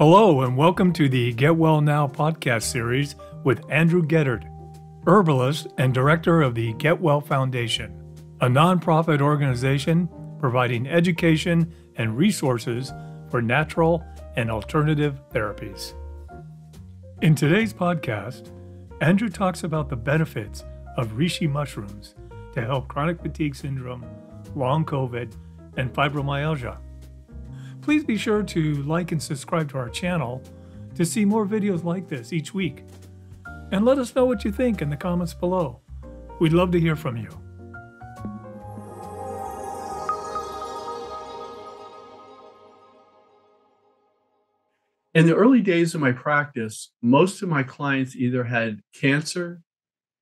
Hello, and welcome to the Get Well Now podcast series with Andrew Gaeddert, Herbalist and Director of the Get Well Foundation, a nonprofit organization providing education and resources for natural and alternative therapies. In today's podcast, Andrew talks about the benefits of Reishi mushrooms to help chronic fatigue syndrome, long COVID, and fibromyalgia. Please be sure to like and subscribe to our channel to see more videos like this each week. And let us know what you think in the comments below. We'd love to hear from you. In the early days of my practice, most of my clients either had cancer,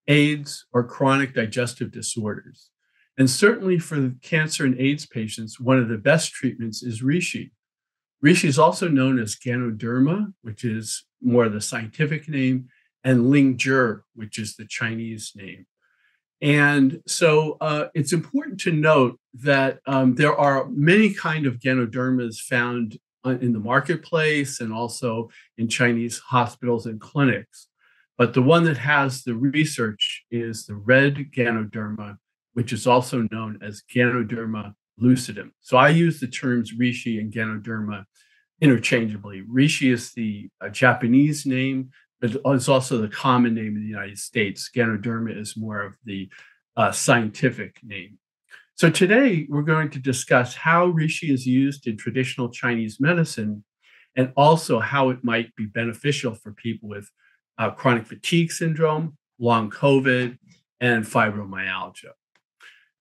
AIDS, or chronic digestive disorders. And certainly for the cancer and AIDS patients, one of the best treatments is Reishi. Reishi is also known as Ganoderma, which is more the scientific name, and Lingjie, which is the Chinese name. And so it's important to note that there are many kinds of Ganodermas found in the marketplace and also in Chinese hospitals and clinics. But the one that has the research is the red Ganoderma, which is also known as Ganoderma lucidum. So I use the terms Reishi and Ganoderma interchangeably. Reishi is the Japanese name, but it's also the common name in the United States. Ganoderma is more of the scientific name. So today we're going to discuss how Reishi is used in traditional Chinese medicine and also how it might be beneficial for people with chronic fatigue syndrome, long COVID, and fibromyalgia.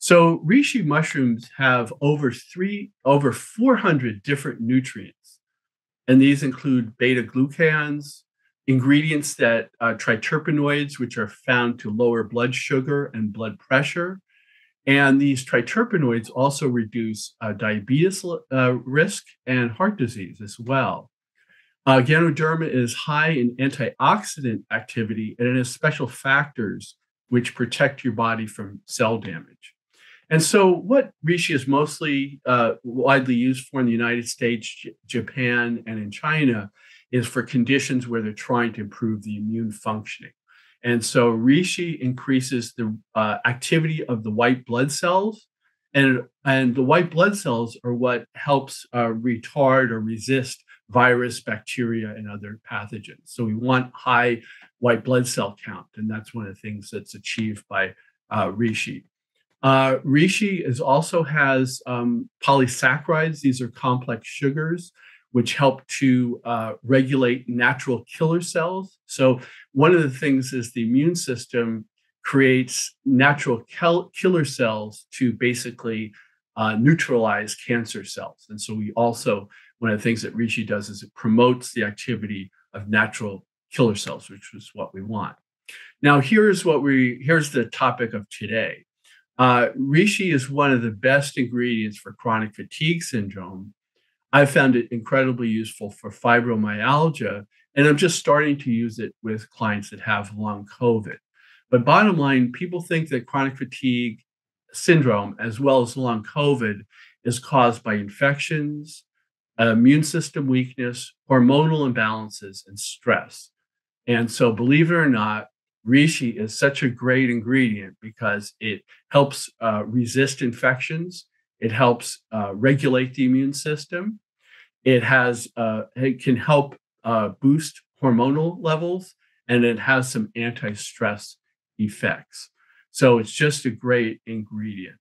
So Reishi mushrooms have over 400 different nutrients, and these include beta-glucans, ingredients that triterpenoids, which are found to lower blood sugar and blood pressure. And these triterpenoids also reduce diabetes risk and heart disease as well. Ganoderma is high in antioxidant activity, and it has special factors which protect your body from cell damage. And so what Reishi is mostly widely used for in the United States, Japan, and in China is for conditions where they're trying to improve the immune functioning. And so Reishi increases the activity of the white blood cells, and the white blood cells are what helps retard or resist virus, bacteria, and other pathogens. So we want high white blood cell count, and that's one of the things that's achieved by Reishi. Reishi also has polysaccharides. These are complex sugars, which help to regulate natural killer cells. So one of the things is the immune system creates natural killer cells to basically neutralize cancer cells. And so one of the things that Reishi does is it promotes the activity of natural killer cells, which is what we want. Now, here's the topic of today. Reishi is one of the best ingredients for chronic fatigue syndrome. I found it incredibly useful for fibromyalgia, and I'm just starting to use it with clients that have long COVID. But bottom line, people think that chronic fatigue syndrome, as well as long COVID, is caused by infections, immune system weakness, hormonal imbalances, and stress. And so, believe it or not, Reishi is such a great ingredient because it helps resist infections. It helps regulate the immune system. It can help boost hormonal levels, and it has some anti-stress effects. So it's just a great ingredient.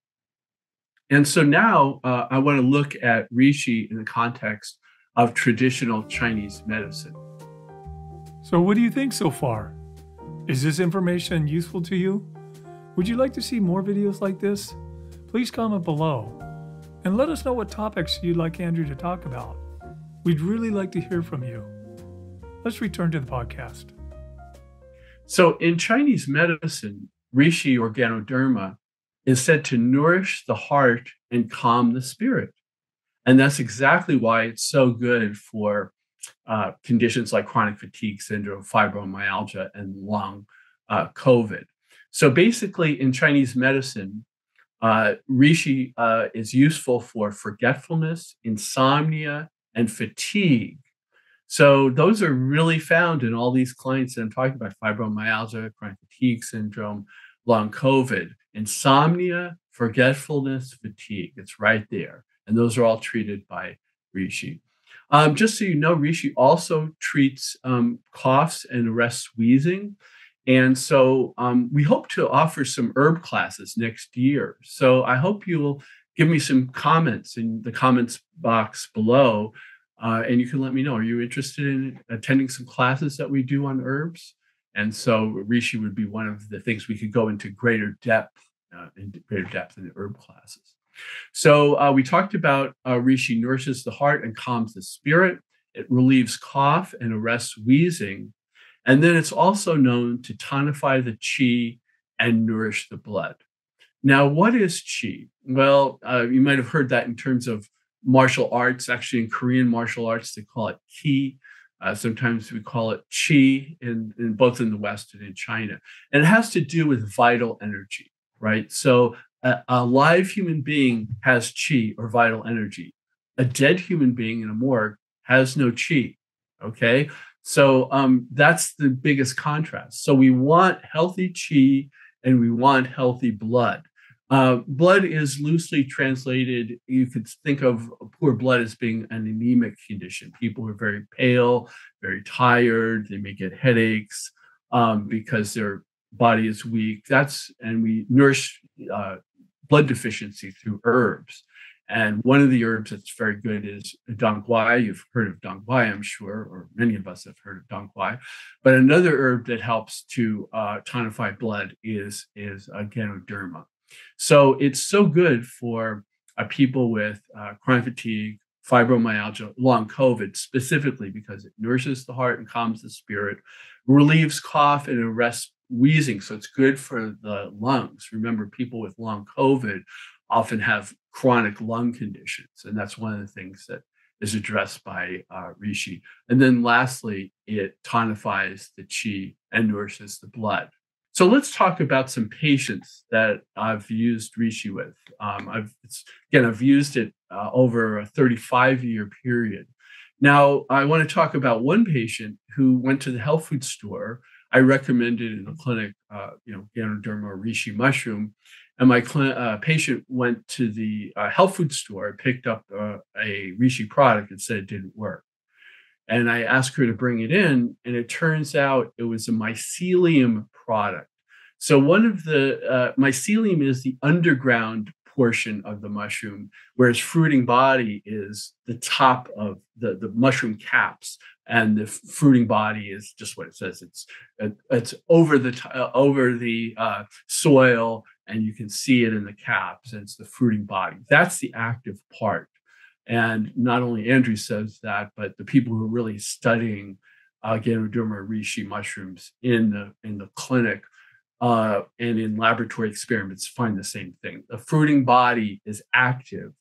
And so now I want to look at Reishi in the context of traditional Chinese medicine. So what do you think so far? Is this information useful to you? Would you like to see more videos like this? Please comment below and let us know what topics you'd like Andrew to talk about. We'd really like to hear from you. Let's return to the podcast. So in Chinese medicine, Reishi or Ganoderma is said to nourish the heart and calm the spirit. And that's exactly why it's so good for conditions like chronic fatigue syndrome, fibromyalgia, and long COVID. So basically in Chinese medicine, Reishi is useful for forgetfulness, insomnia, and fatigue. So those are really found in all these clients that I'm talking about: fibromyalgia, chronic fatigue syndrome, long COVID, insomnia, forgetfulness, fatigue. It's right there. And those are all treated by Reishi. Just so you know, Reishi also treats coughs and arrests wheezing. And so we hope to offer some herb classes next year. So I hope you will give me some comments in the comments box below. And you can let me know, are you interested in attending some classes that we do on herbs? And so Reishi would be one of the things we could go into greater depth in the herb classes. So we talked about Reishi nourishes the heart and calms the spirit. It relieves cough and arrests wheezing. And then it's also known to tonify the qi and nourish the blood. Now, what is qi? Well, you might have heard that in terms of martial arts. Actually, in Korean martial arts, they call it ki. Sometimes we call it qi in both in the West and in China. And it has to do with vital energy, right? So a live human being has qi or vital energy. A dead human being in a morgue has no qi, okay? So that's the biggest contrast. So we want healthy qi and we want healthy blood. Blood is loosely translated. You could think of poor blood as being an anemic condition. People are very pale, very tired. They may get headaches because their body is weak. And we nourish blood deficiency through herbs. And one of the herbs that's very good is dongguai. You've heard of dongguai, I'm sure, or many of us have heard of dongguai. But another herb that helps to tonify blood is Ganoderma. So it's so good for people with chronic fatigue, fibromyalgia, long COVID, specifically because it nourishes the heart and calms the spirit, relieves cough and arrests wheezing. So it's good for the lungs. Remember, people with long COVID often have chronic lung conditions. And that's one of the things that is addressed by Reishi. And then lastly, it tonifies the qi and nourishes the blood. So let's talk about some patients that I've used Reishi with. I've used it over a 35-year period. Now, I want to talk about one patient who went to the health food store. I recommended in the clinic, Ganoderma or Reishi mushroom. And my patient went to the health food store, picked up a Reishi product and said it didn't work. And I asked her to bring it in, and it turns out it was a mycelium product. So one of the mycelium is the underground portion of the mushroom, whereas fruiting body is the top of the mushroom caps, and the fruiting body is just what it says. It's over the soil, and you can see it in the caps, and it's the fruiting body. That's the active part. And not only Andrew says that, but the people who are really studying Ganoderma Reishi mushrooms in the clinic and in laboratory experiments find the same thing. The fruiting body is active.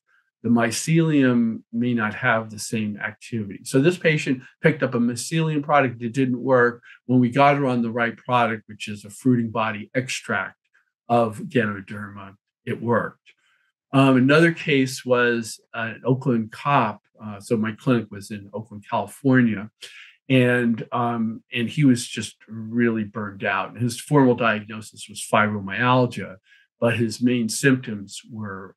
The mycelium may not have the same activity. So this patient picked up a mycelium product that didn't work. When we got her on the right product, which is a fruiting body extract of Ganoderma, it worked. Another case was an Oakland cop. So my clinic was in Oakland, California, and he was just really burned out. And his formal diagnosis was fibromyalgia, but his main symptoms were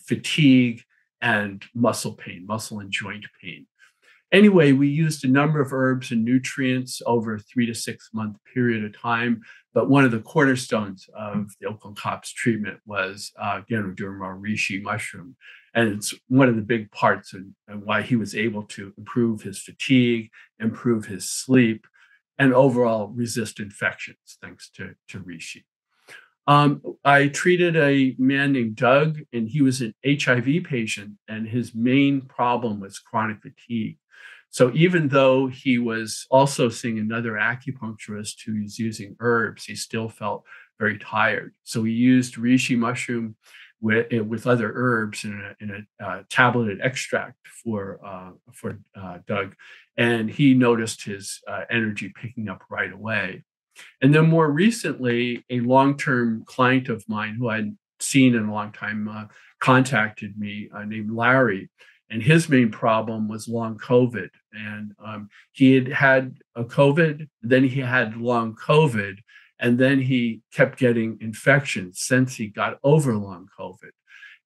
fatigue and muscle pain, muscle and joint pain. Anyway, we used a number of herbs and nutrients over a 3 to 6 month period of time. But one of the cornerstones of the Oakland Cop's treatment was Ganoderma Reishi mushroom. And it's one of the big parts and why he was able to improve his fatigue, improve his sleep, and overall resist infections, thanks to Reishi. I treated a man named Doug, and he was an HIV patient, and his main problem was chronic fatigue. So even though he was also seeing another acupuncturist who was using herbs, he still felt very tired. So we used Reishi mushroom with other herbs in a tableted extract for Doug, and he noticed his energy picking up right away. And then more recently, a long-term client of mine who I hadn't seen in a long time contacted me named Larry. And his main problem was long COVID. And he had a COVID, then he had long COVID, and then he kept getting infections since he got over long COVID.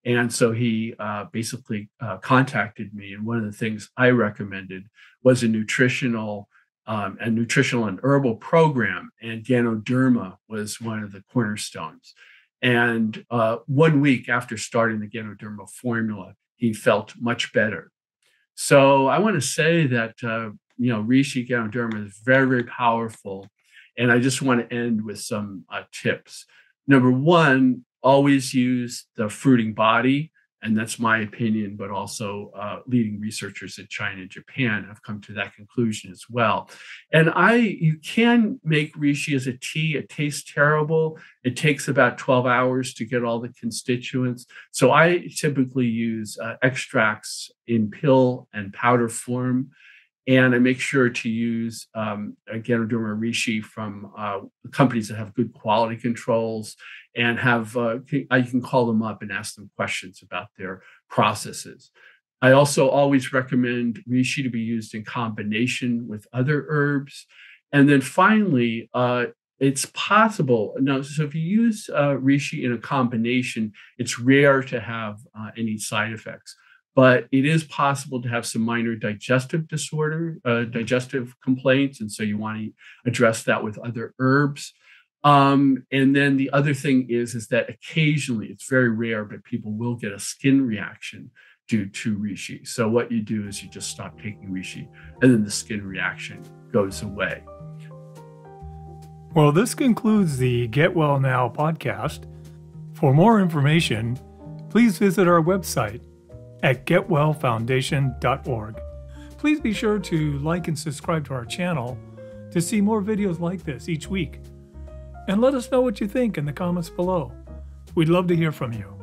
And so he basically contacted me. And one of the things I recommended was a nutritional and herbal program. And Ganoderma was one of the cornerstones. And 1 week after starting the Ganoderma formula, he felt much better. So I want to say that, Reishi Ganoderma is very, very powerful. And I just want to end with some tips. Number one, always use the fruiting body. And that's my opinion, but also leading researchers in China and Japan have come to that conclusion as well. And you can make reishi as a tea. It tastes terrible. It takes about 12 hours to get all the constituents. So I typically use extracts in pill and powder form. And I make sure to use Ganoderma reishi from companies that have good quality controls and I can call them up and ask them questions about their processes. I also always recommend reishi to be used in combination with other herbs. And then finally, it's possible. Now, so if you use reishi in a combination, it's rare to have any side effects. But it is possible to have some minor digestive complaints. And so you want to address that with other herbs. And then the other thing is that occasionally, it's very rare, but people will get a skin reaction due to reishi. So what you do is you just stop taking reishi, and then the skin reaction goes away. Well, this concludes the Get Well Now podcast. For more information, please visit our website at getwellfoundation.org. Please be sure to like and subscribe to our channel to see more videos like this each week. And let us know what you think in the comments below. We'd love to hear from you.